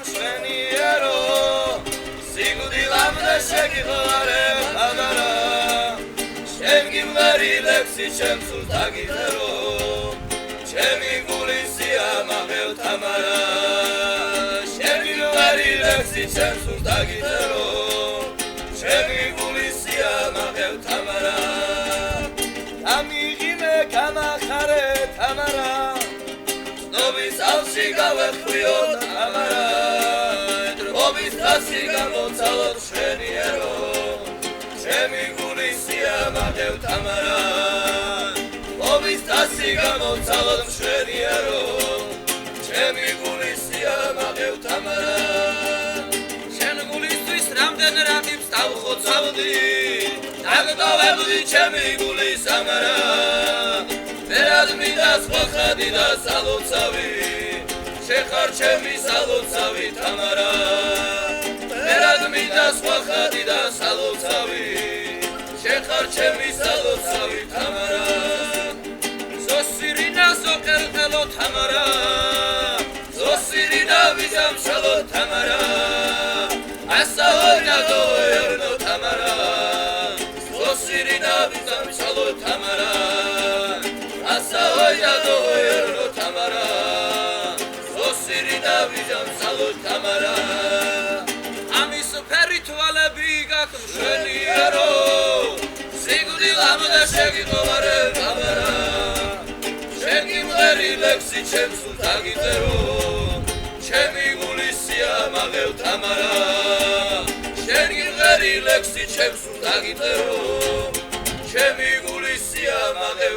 მშვენიერო სიკვდილამდე შეგიყვარე თამარა შენ გიმღერი ლექსი ჩემს სულს დაგიწერო ჩემი გულის სიამაყეო თამარა შენ გიმღერი ლექსი ჩემს სულს დაგიწერო ჩემი გულის სიამაყეო თამარა გამიღიმე გამახარე თამარა ნობის ალში გავეხვიო თამარა დრობის დასი გამოცალოთ მშვენიერო ჩემი გულის სიამაყეო თამარა ნობის დასი გამოცალოთ მშვენიერო ჩემი გულის სიამაყეო თამარა შენ გულისთვის რამდენ რამებს დავხოცავდი დაგტოვებდი ჩემი გულის ამარა ვერად მინდა სხვა ხადი და სალოცავი შეხარ ჩემი სალოცავი თამარა ვერად მინდა სხვა ხადი და სალოცავი შეხარ ჩემი სალოცავი თამარა ზოსირინა ზოყერყელო თამარა ზოსირინა ვიზამშალო თამარა ასაონა დოერნო თამარა ზოსირინა ვიზამშალო თამარა ასაონა დოერნო თამარა ზოსირინა ვიზამშალო თამარა ამის ფერი თვალები გაქვს მშვენიერო სიკვდილამდე შეგიყვარე თამარა შენ გიმღერი ლექსი ჩემს სულს დაგიწერო ჩემი გულის სიამაყეო თამარა შენ გიმღერი ლექსი ჩემს სულს დაგიწერო ჩემი გულის სიამაყეო